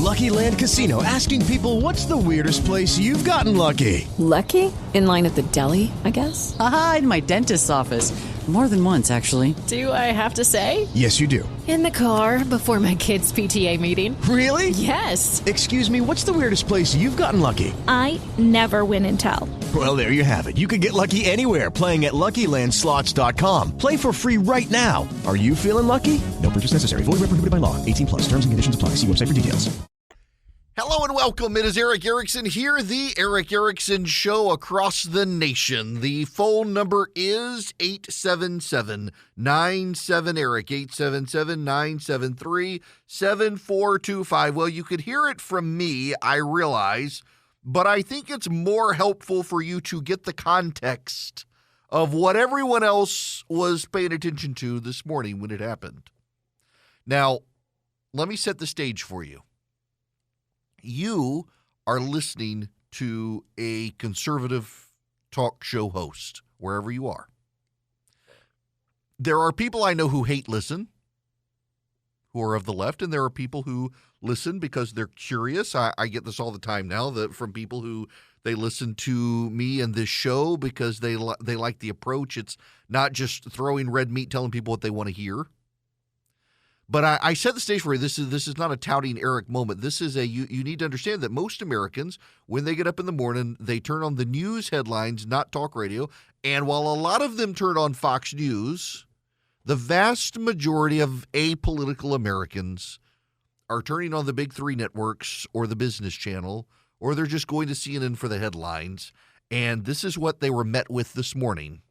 Lucky Land Casino, asking people, what's the weirdest place you've gotten lucky? Lucky? In line at the deli, I guess? Aha, in my dentist's office. More than once, actually. Do I have to say? Yes, you do. In the car before my kids' PTA meeting. Really? Yes. Excuse me, what's the weirdest place you've gotten lucky? I never win and tell. Well, there you have it. You can get lucky anywhere, playing at LuckyLandSlots.com. Play for free right now. Are you feeling lucky? No purchase necessary. Void where prohibited by law. 18 plus. Terms and conditions apply. See website for details. Hello and welcome. It is Eric Erickson here, the Eric Erickson Show across the nation. The phone number is 877-97-ERIC, 877-973-7425. Well, you could hear it from me, I realize, but I think it's more helpful for you to get the context of what everyone else was paying attention to this morning when it happened. Now, let me set the stage for you. You are listening to a conservative talk show host, wherever you are. There are people I know who hate listen, who are of the left, and there are people who listen because they're curious. I get this all the time now from people who they listen to me and this show because they like the approach. It's not just throwing red meat, telling people what they want to hear. But I set the stage for you. This is not a touting Eric moment. This is you need to understand that most Americans, when they get up in the morning, they turn on the news headlines, not talk radio. And while a lot of them turn on Fox News, the vast majority of apolitical Americans are turning on the big three networks or the business channel, or they're just going to CNN for the headlines. And this is what they were met with this morning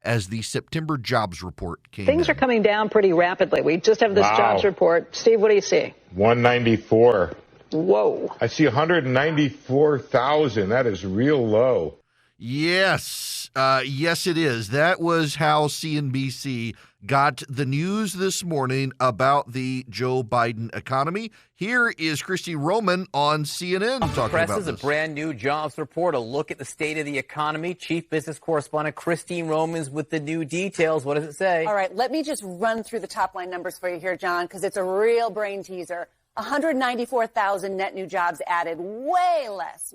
as the September jobs report came Things in. are coming down pretty rapidly. We just have this jobs report. Steve, what do you see? 194. Whoa. I see 194,000. That is real low. Yes. Yes, it is. That was how CNBC got the news this morning about the Joe Biden economy. Here is Christy Roman on CNN talking about this. A brand new jobs report, a look at the state of the economy. Chief business correspondent Christine Romans with the new details. What does it say? All right, let me just run through the top line numbers for you here, John, because it's a real brain teaser. 194,000 net new jobs added, way less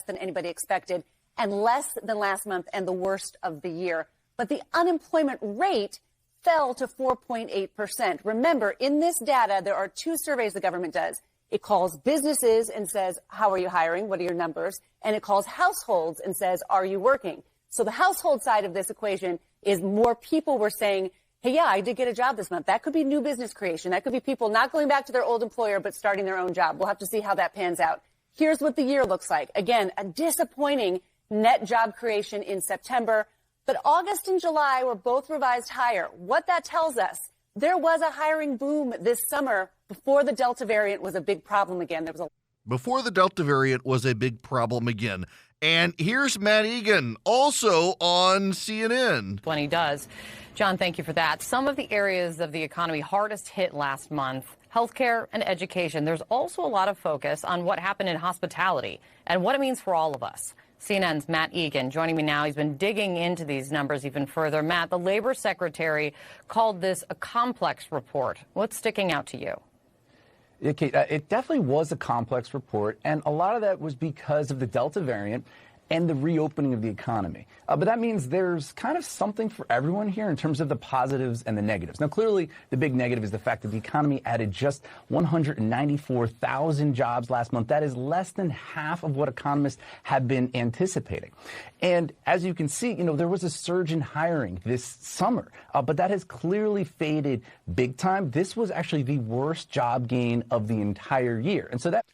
than anybody expected, and less than last month and the worst of the year. But the unemployment rate fell to 4.8%. Remember, in this data, there are two surveys the government does. It calls businesses and says, how are you hiring? What are your numbers? And it calls households and says, are you working? So the household side of this equation is more people were saying, hey, yeah, I did get a job this month. That could be new business creation. That could be people not going back to their old employer, but starting their own job. We'll have to see how that pans out. Here's what the year looks like. Again, a disappointing net job creation in September. But August and July were both revised higher. What that tells us, there was a hiring boom this summer before the Delta variant was a big problem again. Before the Delta variant was a big problem again. And here's Matt Egan, also on CNN. When he does. John, thank you for that. Some of the areas of the economy hardest hit last month, healthcare and education. There's also a lot of focus on what happened in hospitality and what it means for all of us. CNN's Matt Egan joining me now. He's been digging into these numbers even further. Matt, the labor secretary called this a complex report. What's sticking out to you? Yeah, Kate, it definitely was a complex report, and a lot of that was because of the Delta variant and the reopening of the economy. But that means there's kind of something for everyone here in terms of the positives and the negatives. Now, clearly, the big negative is the fact that the economy added just 194,000 jobs last month. That is less than half of what economists have been anticipating. And as you can see, there was a surge in hiring this summer, but that has clearly faded big time. This was actually the worst job gain of the entire year. And so that...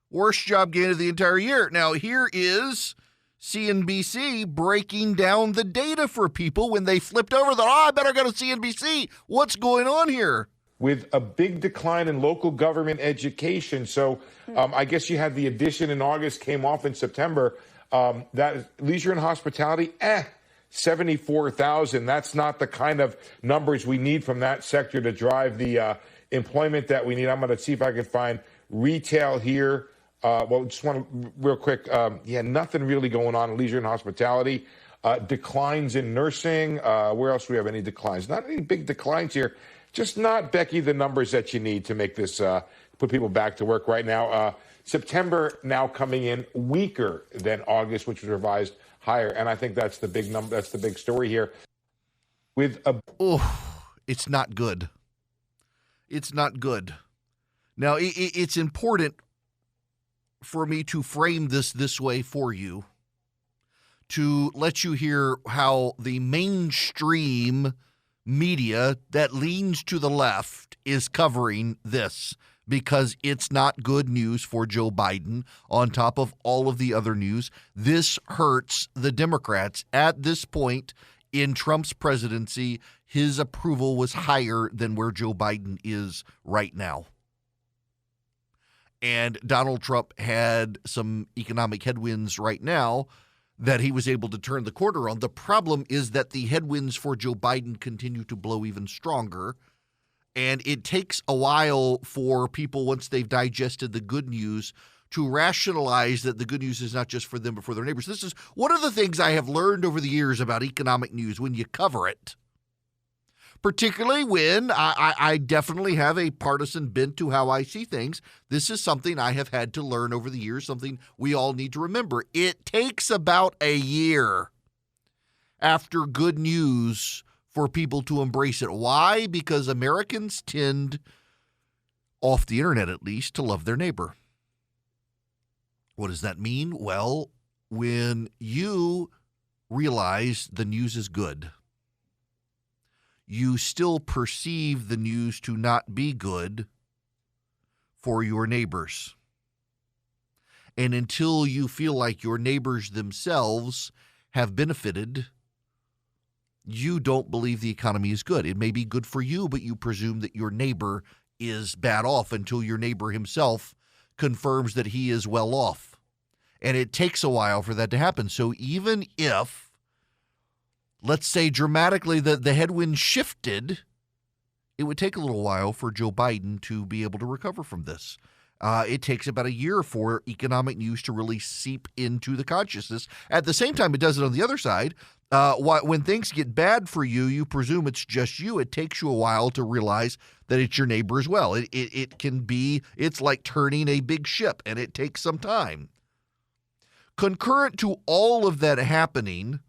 Worst job gain of the entire year. Now, here is CNBC breaking down the data for people when they flipped over. I better go to CNBC. What's going on here? With a big decline in local government education. So I guess you had the addition in August, came off in September. That is leisure and hospitality, 74,000. That's not the kind of numbers we need from that sector to drive the employment that we need. I'm going to see if I can find retail here. Just want to real quick. Nothing really going on in leisure and hospitality. Declines in nursing. Where else do we have any declines? Not any big declines here. Just not, Becky, the numbers that you need to make this put people back to work right now. September now coming in weaker than August, which was revised higher. And I think that's the big number. That's the big story here. It's not good. It's not good. Now, it's important for me to frame this way for you, to let you hear how the mainstream media that leans to the left is covering this, because it's not good news for Joe Biden on top of all of the other news. This hurts the Democrats. At this point in Trump's presidency, his approval was higher than where Joe Biden is right now. And Donald Trump had some economic headwinds right now that he was able to turn the corner on. The problem is that the headwinds for Joe Biden continue to blow even stronger. And it takes a while for people, once they've digested the good news, to rationalize that the good news is not just for them but for their neighbors. This is one of the things I have learned over the years about economic news when you cover it, particularly when I definitely have a partisan bent to how I see things. This is something I have had to learn over the years, something we all need to remember. It takes about a year after good news for people to embrace it. Why? Because Americans tend, off the internet at least, to love their neighbor. What does that mean? Well, when you realize the news is good, you still perceive the news to not be good for your neighbors. And until you feel like your neighbors themselves have benefited, you don't believe the economy is good. It may be good for you, but you presume that your neighbor is bad off until your neighbor himself confirms that he is well off. And it takes a while for that to happen. So even if, let's say dramatically, the headwind shifted, it would take a little while for Joe Biden to be able to recover from this. It takes about a year for economic news to really seep into the consciousness. At the same time, it does it on the other side. When things get bad for you, you presume it's just you. It takes you a while to realize that it's your neighbor as well. It can be, it's like turning a big ship, and it takes some time. Concurrent to all of that happening,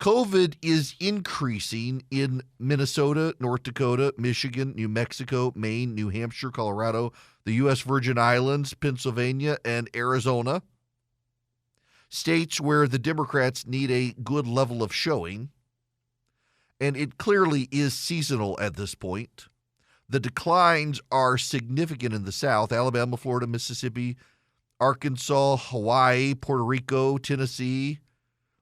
COVID is increasing in Minnesota, North Dakota, Michigan, New Mexico, Maine, New Hampshire, Colorado, the U.S. Virgin Islands, Pennsylvania, and Arizona. States where the Democrats need a good level of showing. And it clearly is seasonal at this point. The declines are significant in the South: Alabama, Florida, Mississippi, Arkansas, Hawaii, Puerto Rico, Tennessee,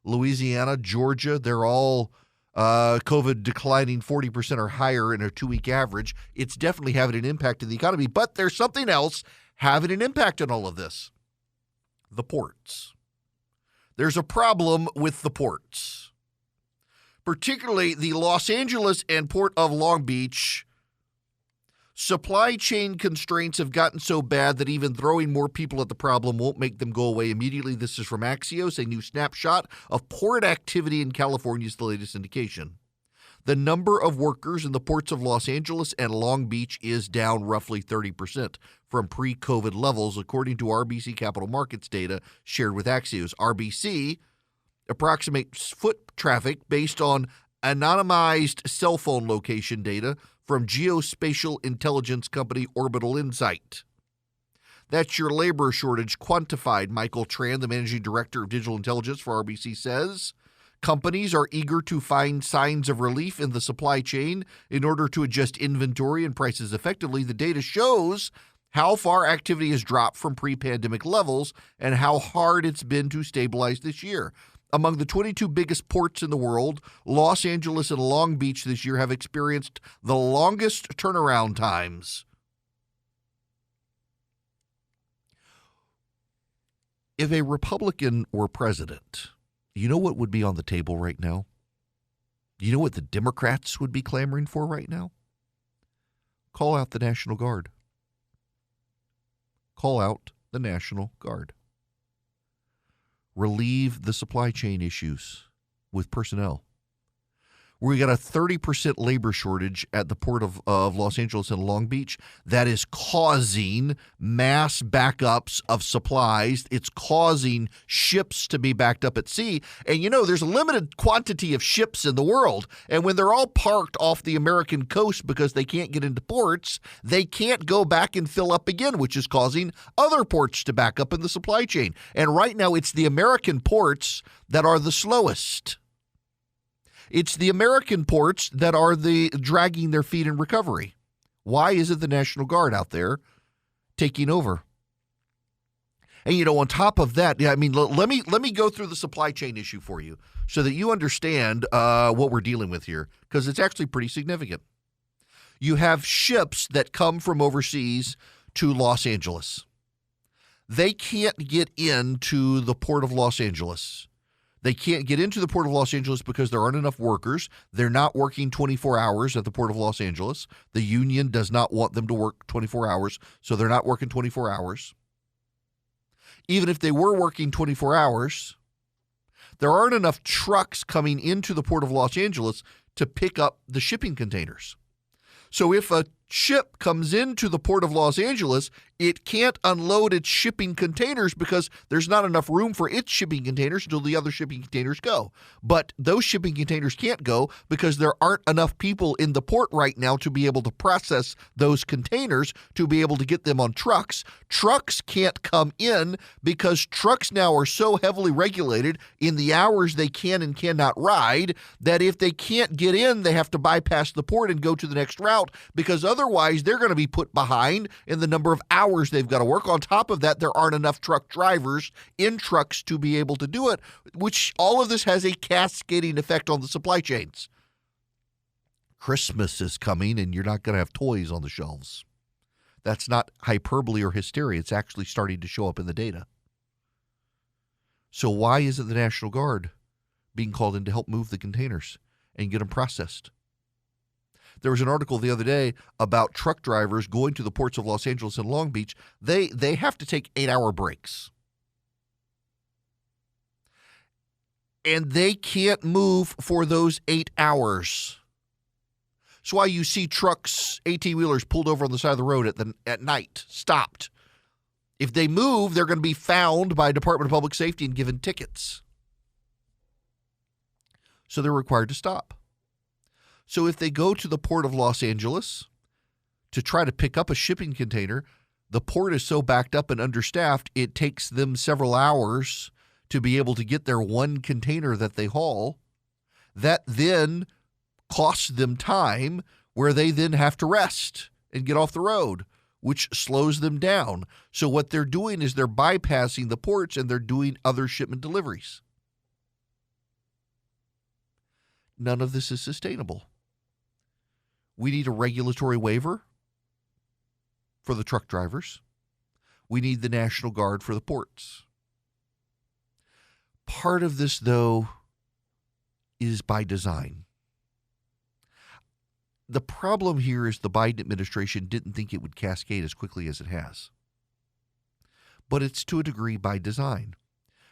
Louisiana, Georgia. They're all COVID declining 40% or higher in a 2-week average. It's definitely having an impact in the economy. But there's something else having an impact on all of this: the ports. There's a problem with the ports, particularly the Los Angeles and Port of Long Beach. Supply chain constraints have gotten so bad that even throwing more people at the problem won't make them go away immediately. This is from Axios. A new snapshot of port activity in California is the latest indication. The number of workers in the ports of Los Angeles and Long Beach is down roughly 30% from pre-COVID levels, according to RBC Capital Markets data shared with Axios. RBC approximates foot traffic based on anonymized cell phone location data from geospatial intelligence company Orbital Insight. That's your labor shortage quantified, Michael Tran, the managing director of digital intelligence for RBC, says. Companies are eager to find signs of relief in the supply chain in order to adjust inventory and prices effectively. The data shows how far activity has dropped from pre-pandemic levels and how hard it's been to stabilize this year. Among the 22 biggest ports in the world, Los Angeles and Long Beach this year have experienced the longest turnaround times. If a Republican were president, you know what would be on the table right now? You know what the Democrats would be clamoring for right now? Call out the National Guard. Call out the National Guard. Relieve the supply chain issues with personnel. We got a 30% labor shortage at the port of Los Angeles and Long Beach that is causing mass backups of supplies. It's causing ships to be backed up at sea. And, there's a limited quantity of ships in the world. And when they're all parked off the American coast because they can't get into ports, they can't go back and fill up again, which is causing other ports to back up in the supply chain. And right now, it's the American ports that are the slowest. It's the American ports that are dragging their feet in recovery. Why isn't the National Guard out there taking over? And on top of that, let me go through the supply chain issue for you so that you understand what we're dealing with here, because it's actually pretty significant. You have ships that come from overseas to Los Angeles. They can't get into the port of Los Angeles. They can't get into the port of Los Angeles because there aren't enough workers. They're not working 24 hours at the port of Los Angeles. The union does not want them to work 24 hours, so they're not working 24 hours. Even if they were working 24 hours, there aren't enough trucks coming into the port of Los Angeles to pick up the shipping containers. So if a ship comes into the port of Los Angeles, it can't unload its shipping containers because there's not enough room for its shipping containers until the other shipping containers go. But those shipping containers can't go because there aren't enough people in the port right now to be able to process those containers to be able to get them on trucks. Trucks can't come in because trucks now are so heavily regulated in the hours they can and cannot ride that if they can't get in, they have to bypass the port and go to the next route, because otherwise they're going to be put behind in the number of hours they've got to work. On top of that, there aren't enough truck drivers in trucks to be able to do it, which all of this has a cascading effect on the supply chains. Christmas is coming and you're not going to have toys on the shelves. That's not hyperbole or hysteria. It's actually starting to show up in the data. So why isn't the National Guard being called in to help move the containers and get them processed? There was an article the other day about truck drivers going to the ports of Los Angeles and Long Beach. They have to take 8-hour breaks. And they can't move for those 8 hours. That's why you see trucks, 18-wheelers pulled over on the side of the road at night, stopped. If they move, they're going to be found by Department of Public Safety and given tickets. So they're required to stop. So if they go to the port of Los Angeles to try to pick up a shipping container, the port is so backed up and understaffed, it takes them several hours to be able to get their one container that they haul. That then costs them time where they then have to rest and get off the road, which slows them down. So what they're doing is they're bypassing the ports and they're doing other shipment deliveries. None of this is sustainable. We need a regulatory waiver for the truck drivers. We need the National Guard for the ports. Part of this, though, is by design. The problem here is the Biden administration didn't think it would cascade as quickly as it has. But it's to a degree by design,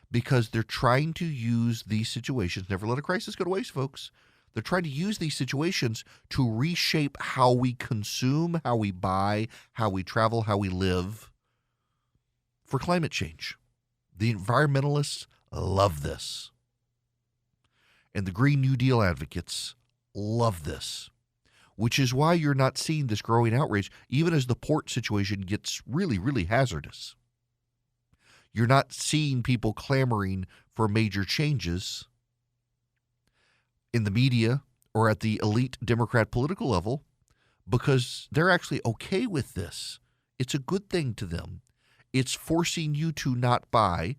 because they're trying to use these situations. Never let a crisis go to waste, folks. They're trying to use these situations to reshape how we consume, how we buy, how we travel, how we live for climate change. The environmentalists love this. And the Green New Deal advocates love this, which is why you're not seeing this growing outrage, even as the port situation gets really, really hazardous. You're not seeing people clamoring for major changes in the media or at the elite Democrat political level because they're actually okay with this. It's a good thing to them. It's forcing you to not buy.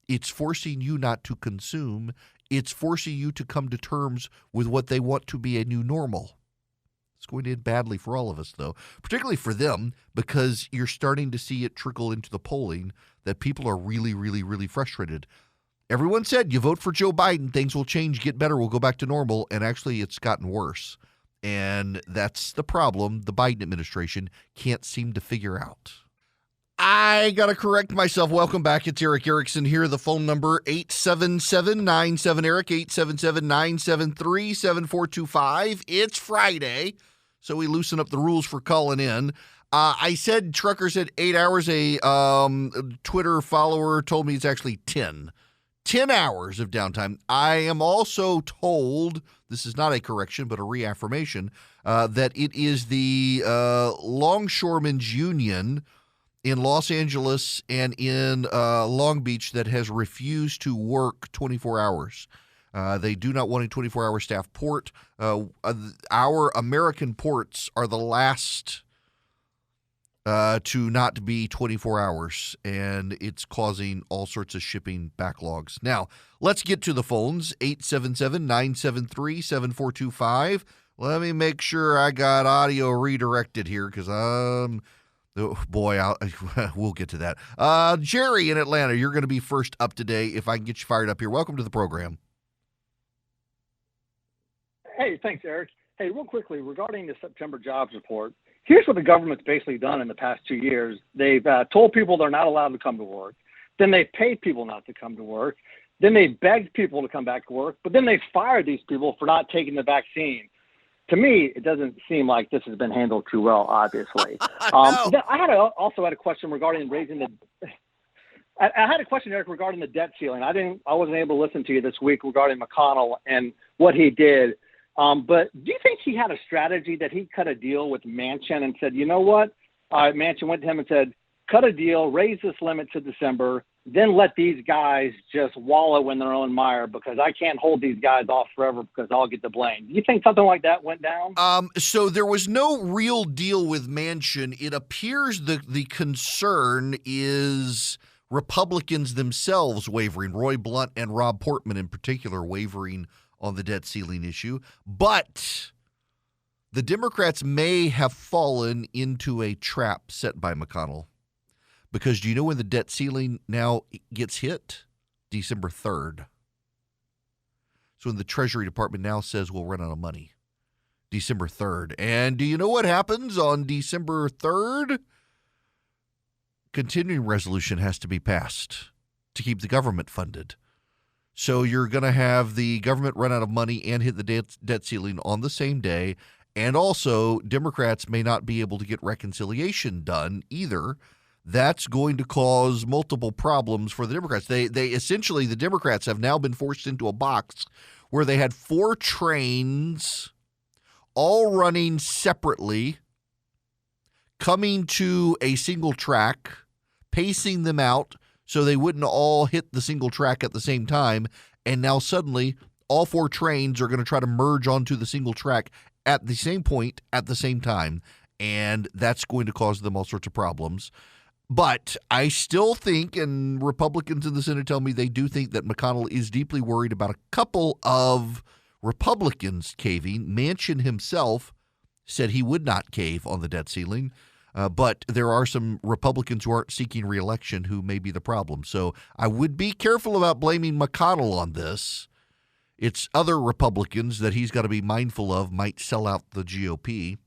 It's forcing you not to consume. It's forcing you to come to terms with what they want to be a new normal. It's going to end badly for all of us, though, particularly for them, because you're starting to see it trickle into the polling that people are really, really, really frustrated. Everyone said, you vote for Joe Biden, things will change, get better, we'll go back to normal, and actually it's gotten worse. And that's the problem the Biden administration can't seem to figure out. I got to correct myself. Welcome back. It's Eric Erickson here. The phone number, 877-97-ERIC, 877-973-7425. It's Friday, so we loosen up the rules for calling in. I said, Trucker said 8 hours. A Twitter follower told me it's actually 10. 10 hours of downtime. I am also told, this is not a correction, but a reaffirmation, that it is the Longshoremen's Union in Los Angeles and in Long Beach that has refused to work 24 hours. They do not want a 24-hour staff port. Our American ports are the last to not be 24 hours, and it's causing all sorts of shipping backlogs. Now, let's get to the phones, 877-973-7425. Let me make sure I got audio redirected here because we'll get to that. Jerry in Atlanta, you're going to be first up today if I can get you fired up here. Welcome to the program. Hey, thanks, Eric. Hey, real quickly, regarding the September jobs report, here's what the government's basically done in the past 2 years. They've told people they're not allowed to come to work. Then they paid people not to come to work. Then they begged people to come back to work. But then they fired these people for not taking the vaccine. To me, it doesn't seem like this has been handled too well, obviously. I also had a question regarding raising the – I had a question, Eric, regarding the debt ceiling. I wasn't able to listen to you this week regarding McConnell and what he did. But do you think he had a strategy that he cut a deal with Manchin and said, you know what? Manchin went to him and said, cut a deal, raise this limit to December, then let these guys just wallow in their own mire because I can't hold these guys off forever because I'll get the blame. Do you think something like that went down? So there was no real deal with Manchin. It appears the concern is Republicans themselves wavering, Roy Blunt and Rob Portman in particular wavering on the debt ceiling issue. But the Democrats may have fallen into a trap set by McConnell. Because do you know when the debt ceiling now gets hit? December 3rd. So when the Treasury Department now says we'll run out of money. December 3rd. And do you know what happens on December 3rd? Continuing resolution has to be passed to keep the government funded. So you're going to have the government run out of money and hit the debt ceiling on the same day. And also, Democrats may not be able to get reconciliation done either. That's going to cause multiple problems for the Democrats. They essentially, the Democrats have now been forced into a box where they had 4 trains all running separately, coming to a single track, pacing them out so they wouldn't all hit the single track at the same time. And now suddenly all 4 trains are going to try to merge onto the single track at the same point at the same time. And that's going to cause them all sorts of problems. But I still think, and Republicans in the Senate tell me they do think that McConnell is deeply worried about a couple of Republicans caving. Manchin himself said he would not cave on the debt ceiling. But there are some Republicans who aren't seeking re-election who may be the problem. So I would be careful about blaming McConnell on this. It's other Republicans that he's got to be mindful of might sell out the GOP.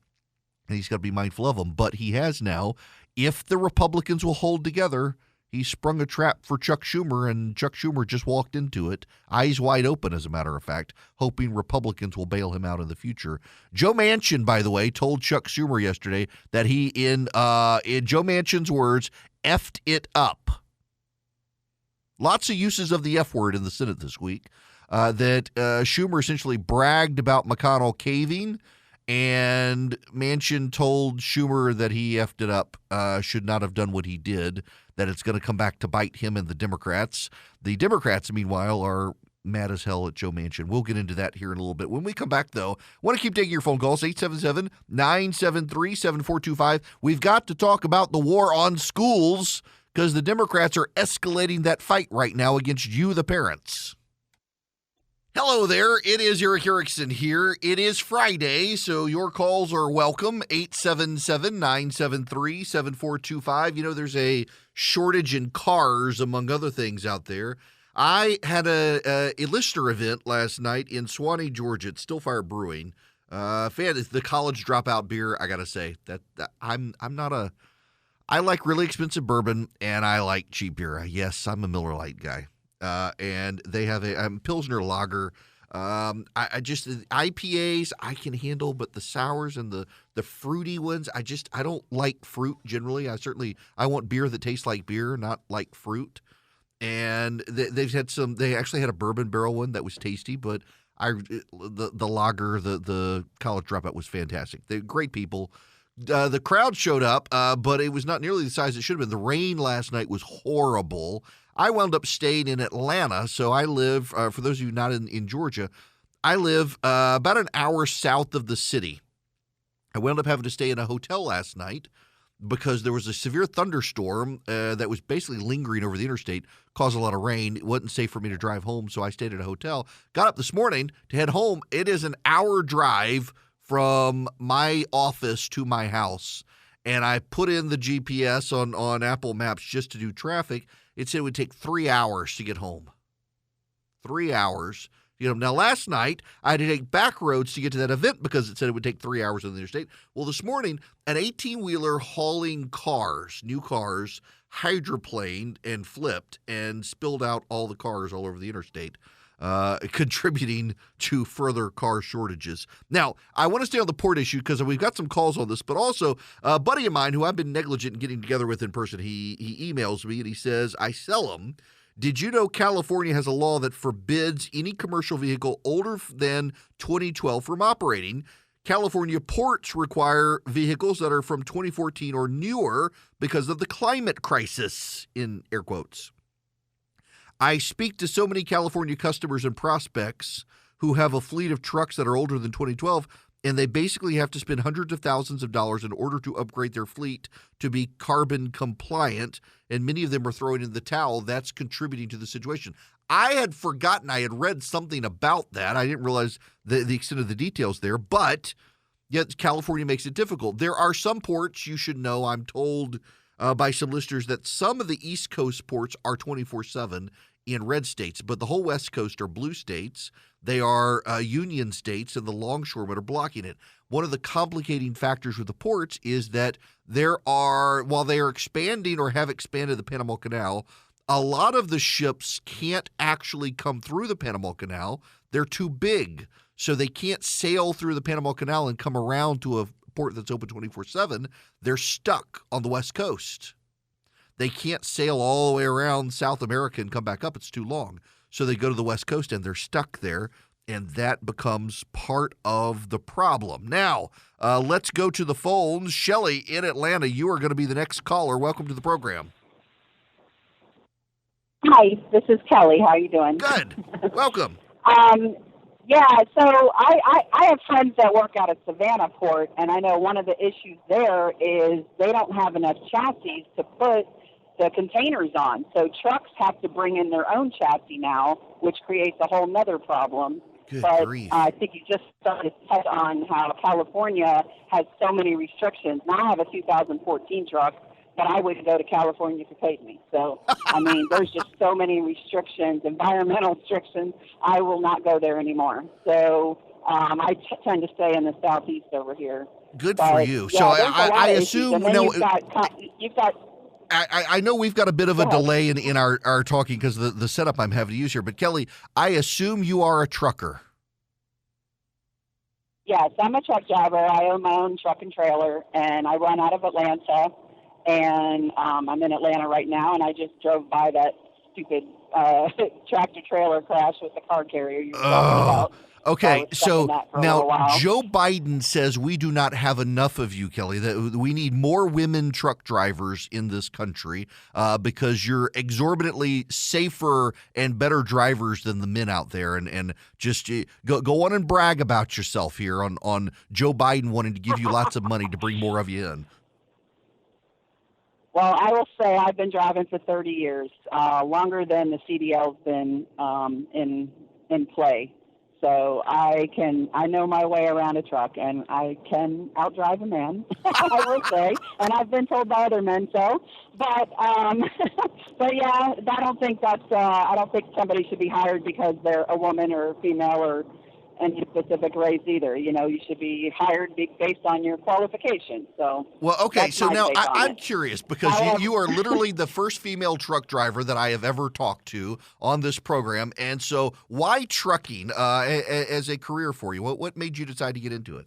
And he's got to be mindful of them. But he has now. If the Republicans will hold together, he sprung a trap for Chuck Schumer, and Chuck Schumer just walked into it, eyes wide open, as a matter of fact, hoping Republicans will bail him out in the future. Joe Manchin, by the way, told Chuck Schumer yesterday that he, in Joe Manchin's words, effed it up. Lots of uses of the F word in the Senate this week. That Schumer essentially bragged about McConnell caving, and Manchin told Schumer that he effed it up, should not have done what he did, that it's going to come back to bite him and the Democrats. The Democrats, meanwhile, are mad as hell at Joe Manchin. We'll get into that here in a little bit. When we come back, though, I want to keep taking your phone calls, 877-973-7425. We've got to talk about the war on schools because the Democrats are escalating that fight right now against you, the parents. Hello there. It is Eric Erickson here. It is Friday, so your calls are welcome. 877-973-7425. You know, there's a shortage in cars, among other things, out there. I had a listener event last night in Suwanee, Georgia, at Stillfire Brewing. The college dropout beer, I got to say, that I'm not a I like really expensive bourbon, and I like cheap beer. Yes, I'm a Miller Lite guy. And they have a Pilsner Lager. I just the IPAs I can handle, but the sours and the fruity ones, I don't like fruit generally. I want beer that tastes like beer, not like fruit. And they've had some. They actually had a bourbon barrel one that was tasty, but the lager, the College Dropout was fantastic. They're great people. The crowd showed up, but it was not nearly the size it should have been. The rain last night was horrible. I wound up staying in Atlanta, so I live, for those of you not in Georgia, I live about an hour south of the city. I wound up having to stay in a hotel last night because there was a severe thunderstorm that was basically lingering over the interstate, caused a lot of rain. It wasn't safe for me to drive home, so I stayed at a hotel. Got up this morning to head home. It is an hour drive from my office to my house, and I put in the GPS on Apple Maps just to do traffic. It said it would take 3 hours to get home. 3 hours. Now last night I had to take back roads to get to that event because it said it would take 3 hours on the interstate. Well, this morning an 18-wheeler hauling cars, new cars, hydroplaned and flipped and spilled out all the cars all over the interstate. Contributing to further car shortages. Now, I want to stay on the port issue because we've got some calls on this, but also a buddy of mine who I've been negligent in getting together with in person, he emails me and he says, I sell them. Did you know California has a law that forbids any commercial vehicle older than 2012 from operating? California ports require vehicles that are from 2014 or newer because of the climate crisis, in air quotes. I speak to so many California customers and prospects who have a fleet of trucks that are older than 2012, and they basically have to spend hundreds of thousands of dollars in order to upgrade their fleet to be carbon compliant, and many of them are throwing in the towel. That's contributing to the situation. I had forgotten I had read something about that. I didn't realize the extent of the details there, but yet California makes it difficult. There are some ports you should know, I'm told by some listeners, that some of the East Coast ports are 24/7 in red states, but the whole West Coast are blue states. They are union states, and the longshoremen are blocking it. One of the complicating factors with the ports is that while they are expanding or have expanded the Panama Canal, a lot of the ships can't actually come through the Panama Canal. They're too big, so they can't sail through the Panama Canal and come around to a port that's open 24/7. They're stuck on the West Coast. They can't sail all the way around South America and come back up. It's too long. So they go to the West Coast and they're stuck there, and that becomes part of the problem. Now, let's go to the phones. Shelley in Atlanta, you are going to be the next caller. Welcome to the program. Hi, this is Kelly. How are you doing? Good. Welcome. Yeah, so I have friends that work out at Savannah Port, and I know one of the issues there is they don't have enough chassis to put the containers on. So trucks have to bring in their own chassis now, which creates a whole nother problem. Good but grief. I think you just started to touch on how California has so many restrictions. Now I have a 2014 truck, but I wouldn't go to California if you paid me. So, I mean, there's just so many restrictions, environmental restrictions. I will not go there anymore. So I tend to stay in the southeast over here. Good but, for you. Yeah, So I assume you've got I know we've got a bit of a delay in our talking because of the setup I'm having to use here. But, Kelly, I assume you are a trucker. Yes, I'm a truck driver. I own my own truck and trailer, and I run out of Atlanta. And I'm in Atlanta right now, and I just drove by that stupid tractor-trailer crash with the car carrier you were talking about. Okay, so now Joe Biden says we do not have enough of you, Kelly, that we need more women truck drivers in this country because you're exorbitantly safer and better drivers than the men out there. And just go on and brag about yourself here on Joe Biden wanting to give you lots of money to bring more of you in. Well, I will say I've been driving for 30 years, longer than the CDL's been in play. So I know my way around a truck, and I can outdrive a man, I will say, and I've been told by other men so. But yeah, I don't think somebody should be hired because they're a woman or a female or any specific race either. You know, you should be hired based on your qualifications. So, well, okay. that's So my now take on I'm it. curious because you are literally the first female truck driver that I have ever talked to on this program. And so why trucking as a career for you? What made you decide to get into it?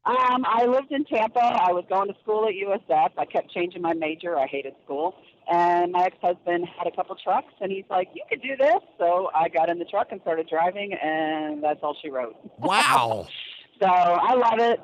I lived in Tampa. I was going to school at USF. I kept changing my major. I hated school. And my ex-husband had a couple trucks, and he's like, you could do this. So I got in the truck and started driving, and that's all she wrote. Wow. So I love it.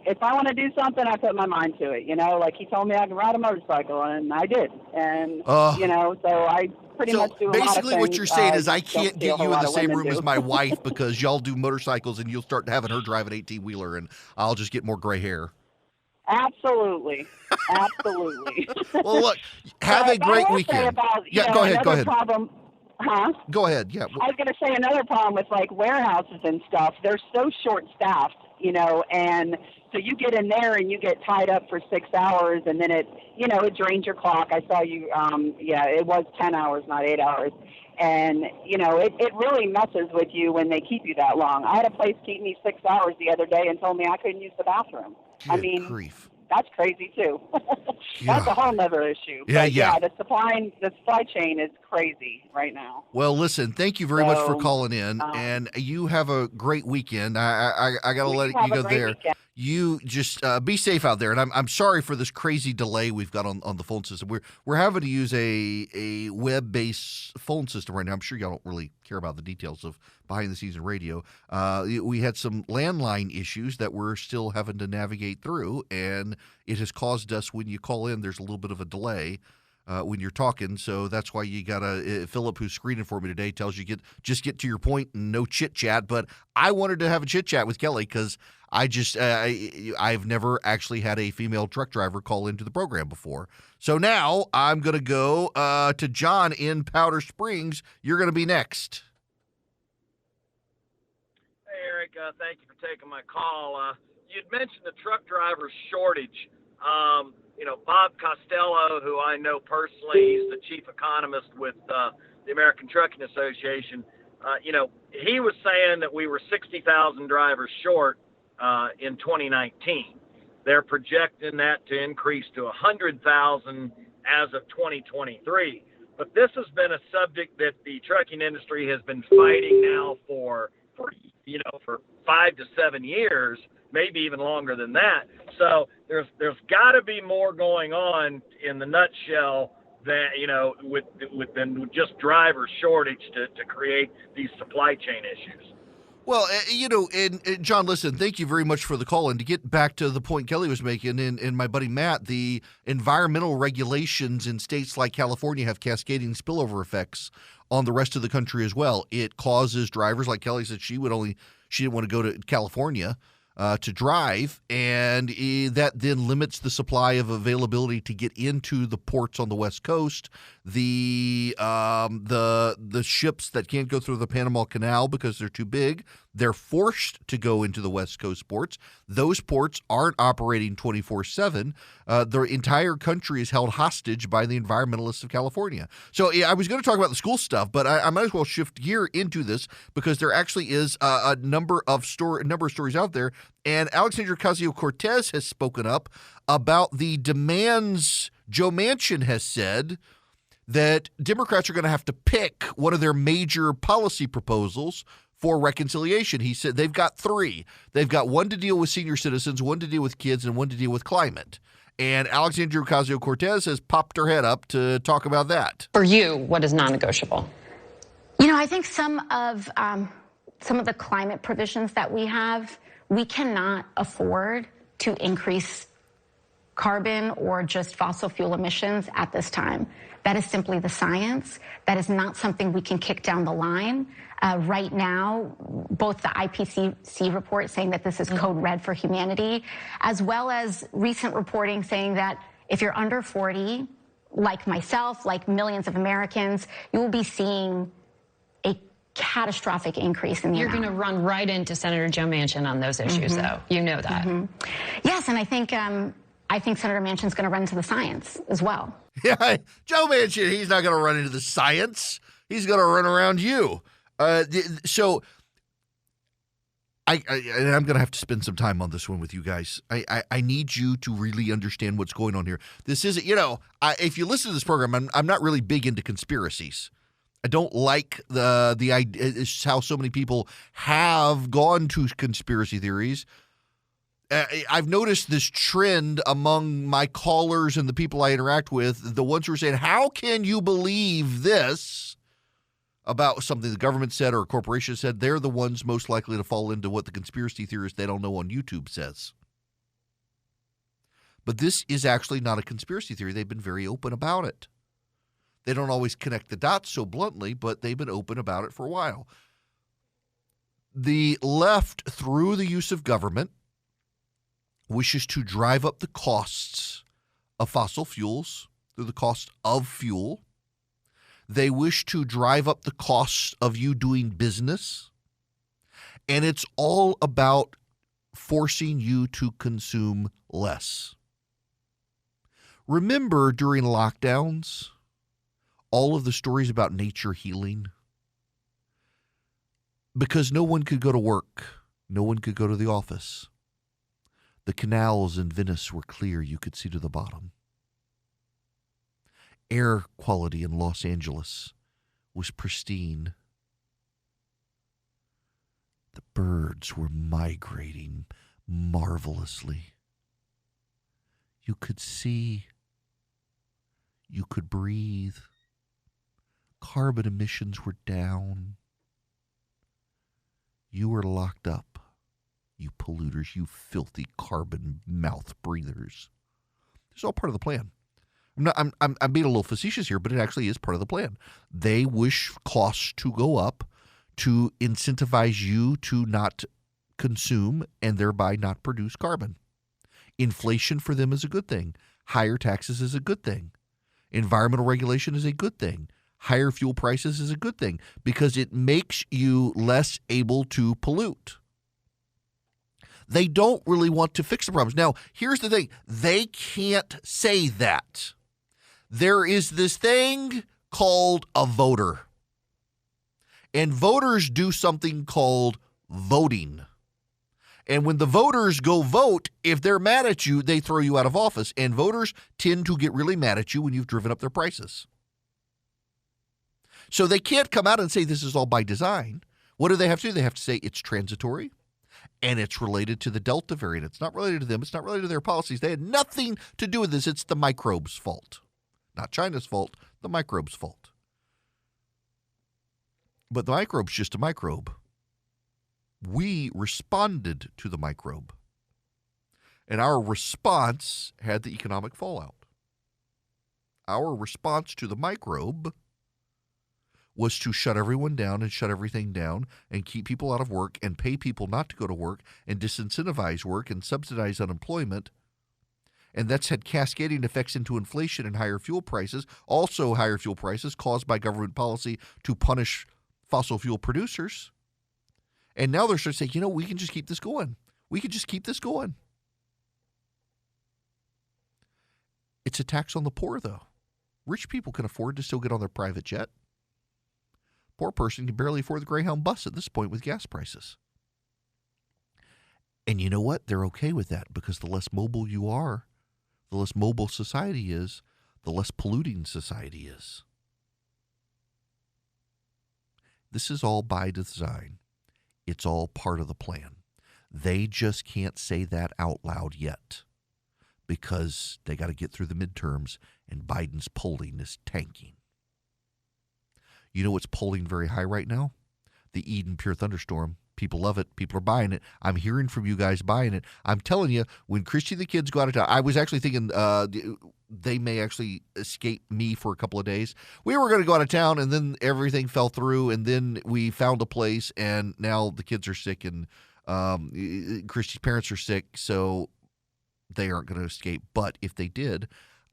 If I want to do something, I put my mind to it. You know, like he told me I could ride a motorcycle, and I did. And, you know, so I pretty much do a lot of basically things. what you're saying is I don't can't see a get whole you in lot the of same women room do. as my wife because y'all do motorcycles and you'll start having her drive an 18-wheeler and I'll just get more gray hair. Absolutely. Absolutely. Well, look, have a great weekend. Go ahead. Problem, Go ahead. Yeah. I was going to say another problem with like warehouses and stuff. They're so short-staffed, you know, and so you get in there and you get tied up for 6 hours, and then it drains your clock. I saw you. It was 10 hours, not 8 hours. And, you know, it really messes with you when they keep you that long. I had a place keep me 6 hours the other day and told me I couldn't use the bathroom. Good grief. That's crazy too. That's a whole nother issue. Yeah. The supply chain is crazy right now. Well, listen, thank you very much for calling in, and you have a great weekend. I got to let you go there. Weekend. You just be safe out there, and I'm sorry for this crazy delay we've got on the phone system. We're having to use a web-based phone system right now. I'm sure y'all don't really care about the details of behind the scenes in radio. We had some landline issues that we're still having to navigate through, and it has caused us, when you call in, there's a little bit of a delay when you're talking. So that's why you got to, Philip, who's screening for me today, tells you just get to your point and no chit chat. But I wanted to have a chit chat with Kelly because I've never actually had a female truck driver call into the program before. So now I'm going to go to John in Powder Springs. You're going to be next. Hey, Eric, thank you for taking my call. You'd mentioned the truck driver shortage. Bob Costello, who I know personally, he's the chief economist with the American Trucking Association. He was saying that we were 60,000 drivers short in 2019. They're projecting that to increase to 100,000 as of 2023. But this has been a subject that the trucking industry has been fighting now for 5 to 7 years, maybe even longer than that. So there's got to be more going on in the nutshell that, than just driver shortage to create these supply chain issues. Well, and John, listen, thank you very much for the call. And to get back to the point Kelly was making and my buddy Matt, the environmental regulations in states like California have cascading spillover effects on the rest of the country as well. It causes drivers, like Kelly said, she didn't want to go to California to drive, and that then limits the supply of availability to get into the ports on the West Coast. The ships that can't go through the Panama Canal because they're too big, they're forced to go into the West Coast ports. Those ports aren't operating 24/7. The entire country is held hostage by the environmentalists of California. So I was going to talk about the school stuff, but I might as well shift gear into this because there actually is a number of stories out there. And Alexandria Ocasio-Cortez has spoken up about the demands. Joe Manchin has said that Democrats are going to have to pick one of their major policy proposals for reconciliation. He said they've got three. They've got one to deal with senior citizens, one to deal with kids, and one to deal with climate. And Alexandria Ocasio-Cortez has popped her head up to talk about that. For you, what is non-negotiable? I think some of the climate provisions that we have, we cannot afford to increase carbon or just fossil fuel emissions at this time. That is simply the science. That is not something we can kick down the line. Right now, both the IPCC report saying that this is code red for humanity, as well as recent reporting saying that if you're under 40, like myself, like millions of Americans, you will be seeing a catastrophic increase in the You're going to run right into Senator Joe Manchin on those issues, though. You know that. Yes, and I think Senator Manchin's going to run into the science as well. Yeah, Joe Manchin, he's not going to run into the science. He's going to run around you. So I'm going to have to spend some time on this one with you guys. I need you to really understand what's going on here. This isn't, if you listen to this program, I'm not really big into conspiracies. I don't like the idea, it's how so many people have gone to conspiracy theories. I've noticed this trend among my callers and the people I interact with, the ones who are saying, how can you believe this about something the government said or a corporation said? They're the ones most likely to fall into what the conspiracy theorist they don't know on YouTube says. But this is actually not a conspiracy theory. They've been very open about it. They don't always connect the dots so bluntly, but they've been open about it for a while. The left, through the use of government, wishes to drive up the costs of fossil fuels through the cost of fuel. They wish to drive up the cost of you doing business. And it's all about forcing you to consume less. Remember during lockdowns, all of the stories about nature healing? Because no one could go to work. No one could go to the office. The canals in Venice were clear. You could see to the bottom. Air quality in Los Angeles was pristine. The birds were migrating marvelously. You could see. You could breathe. Carbon emissions were down. You were locked up, you polluters, you filthy carbon mouth breathers. It's all part of the plan. I'm being a little facetious here, but it actually is part of the plan. They wish costs to go up to incentivize you to not consume and thereby not produce carbon. Inflation for them is a good thing. Higher taxes is a good thing. Environmental regulation is a good thing. Higher fuel prices is a good thing because it makes you less able to pollute. They don't really want to fix the problems. Now, here's the thing. They can't say that. There is this thing called a voter. And voters do something called voting. And when the voters go vote, if they're mad at you, they throw you out of office. And voters tend to get really mad at you when you've driven up their prices. So they can't come out and say this is all by design. What do they have to do? They have to say it's transitory and it's related to the Delta variant. It's not related to them. It's not related to their policies. They had nothing to do with this. It's the microbes' fault. Not China's fault, the microbes' fault. But the microbe's just a microbe. We responded to the microbe. And our response had the economic fallout. Our response to the microbe was to shut everyone down and shut everything down and keep people out of work and pay people not to go to work and disincentivize work and subsidize unemployment. And that's had cascading effects into inflation and higher fuel prices. Also higher fuel prices caused by government policy to punish fossil fuel producers. And now they're starting to say, we can just keep this going. We can just keep this going. It's a tax on the poor, though. Rich people can afford to still get on their private jet. Poor person can barely afford the Greyhound bus at this point with gas prices. And you know what? They're okay with that because the less mobile you are, the less mobile society is, the less polluting society is. This is all by design. It's all part of the plan. They just can't say that out loud yet because they got to get through the midterms and Biden's polling is tanking. You know what's polling very high right now? The Eden Pure Thunderstorm. People love it. People are buying it. I'm hearing from you guys buying it. I'm telling you, when Christy and the kids go out of town, I was actually thinking they may actually escape me for a couple of days. We were going to go out of town, and then everything fell through, and then we found a place, and now the kids are sick, and Christy's parents are sick, so they aren't going to escape. But if they did,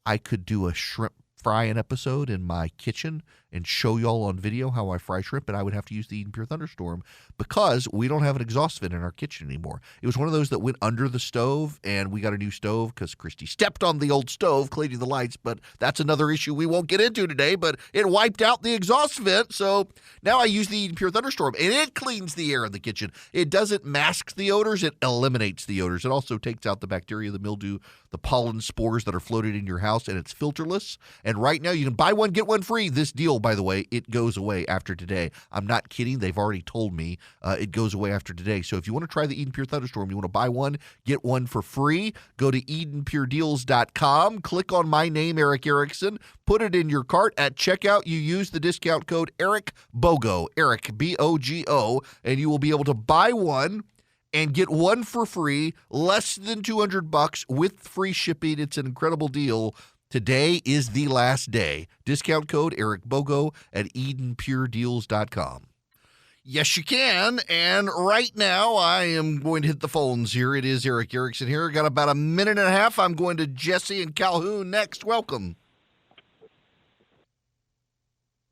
I could do a shrimp fry an episode in my kitchen and show y'all on video how I fry shrimp, and I would have to use the Eden Pure Thunderstorm because we don't have an exhaust vent in our kitchen anymore. It was one of those that went under the stove, and we got a new stove because Christy stepped on the old stove, cleaning the lights, but that's another issue we won't get into today, but it wiped out the exhaust vent, so now I use the Eden Pure Thunderstorm, and it cleans the air in the kitchen. It doesn't mask the odors, it eliminates the odors. It also takes out the bacteria, the mildew, the pollen spores that are floated in your house, and it's filterless. And right now, you can buy one, get one free. This deal, by the way, it goes away after today. I'm not kidding. They've already told me it goes away after today. So if you want to try the Eden Pure Thunderstorm, you want to buy one, get one for free, go to EdenPureDeals.com, click on my name, Eric Erickson, put it in your cart. At checkout, you use the discount code EricBogo, Eric, B-O-G-O, and you will be able to buy one and get one for free, less than $200 with free shipping. It's an incredible deal. Today is the last day. Discount code Eric Bogo at EdenPureDeals.com. Yes, you can. And right now, I am going to hit the phones here. It is Eric Erickson here. Got about a minute and a half. I'm going to Jesse and Calhoun next. Welcome.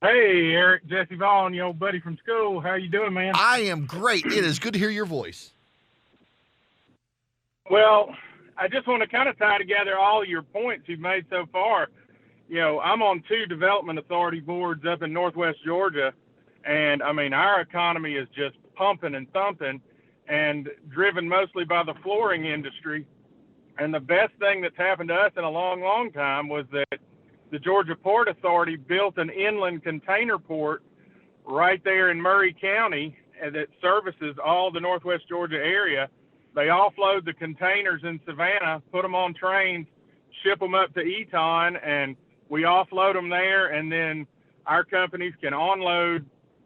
Hey, Eric, Jesse Vaughn, your old buddy from school. How you doing, man? I am great. It is good to hear your voice. Well, I just want to kind of tie together all your points you've made so far. You know, I'm on 2 development authority boards up in Northwest Georgia, and, I mean, our economy is just pumping and thumping and driven mostly by the flooring industry. And the best thing that's happened to us in a long, long time was that the Georgia Port Authority built an inland container port right there in Murray County that services all the Northwest Georgia area. They offload the containers in Savannah, put them on trains, ship them up to Eton, and we offload them there, and then our companies can onload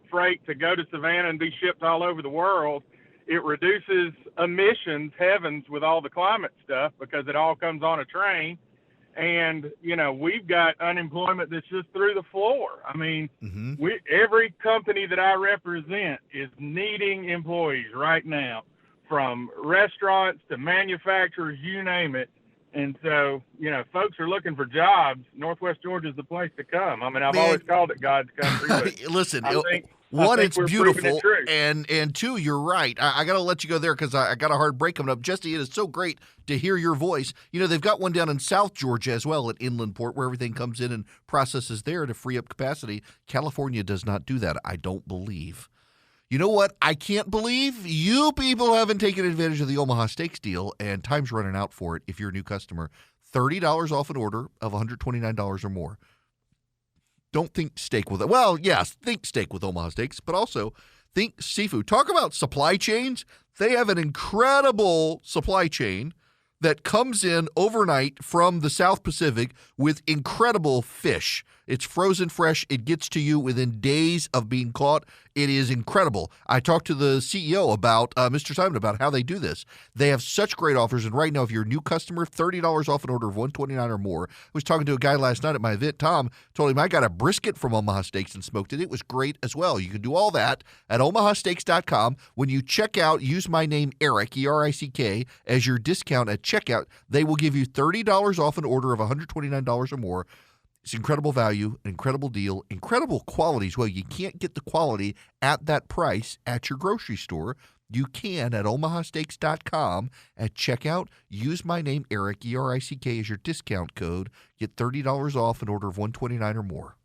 freight to go to Savannah and be shipped all over the world. It reduces emissions, heavens, with all the climate stuff because it all comes on a train. And, you know, we've got unemployment that's just through the floor. I mean, every company that I represent is needing employees right now, from restaurants to manufacturers, you name it. And so, you know, folks are looking for jobs. Northwest Georgia is the place to come. I mean, I've always called it God's country. But Listen, I think it's beautiful, it and 2, you're right. I got to let you go there because I got a hard break coming up. Jesse, it is so great to hear your voice. You know, they've got one down in South Georgia as well at Inland Port where everything comes in and processes there to free up capacity. California does not do that, I don't believe. You know what? I can't believe you people haven't taken advantage of the Omaha Steaks deal, and time's running out for it if you're a new customer. $30 off an order of $129 or more. Don't think steak with it. Well, yes, think steak with Omaha Steaks, but also think seafood. Talk about supply chains. They have an incredible supply chain that comes in overnight from the South Pacific with incredible fish. It's frozen fresh. It gets to you within days of being caught. It is incredible. I talked to the CEO about, Mr. Simon, about how they do this. They have such great offers, and right now, if you're a new customer, $30 off an order of $129 or more. I was talking to a guy last night at my event. Tom told him I got a brisket from Omaha Steaks and smoked it. It was great as well. You can do all that at omahasteaks.com. When you check out, use my name, Eric, E-R-I-C-K, as your discount at checkout. They will give you $30 off an order of $129 or more. It's incredible value, an incredible deal, incredible quality as well. You can't get the quality at that price at your grocery store. You can at omahasteaks.com. At checkout, use my name, Eric, E-R-I-C-K, as your discount code. Get $30 off an order of $129 or more.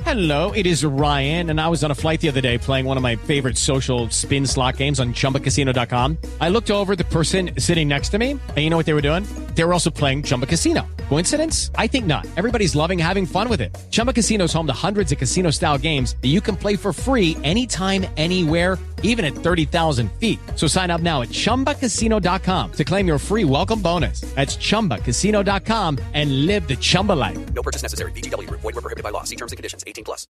Hello, it is Ryan, and I was on a flight the other day playing one of my favorite social spin slot games on ChumbaCasino.com. I looked over at the person sitting next to me, and you know what they were doing? They were also playing Chumba Casino. Coincidence? I think not. Everybody's loving having fun with it. Chumba Casino is home to hundreds of casino-style games that you can play for free anytime, anywhere, even at 30,000 feet. So sign up now at ChumbaCasino.com to claim your free welcome bonus. That's ChumbaCasino.com and live the Chumba life. No purchase necessary. VGW. Void where prohibited by law. See terms and conditions. 18+.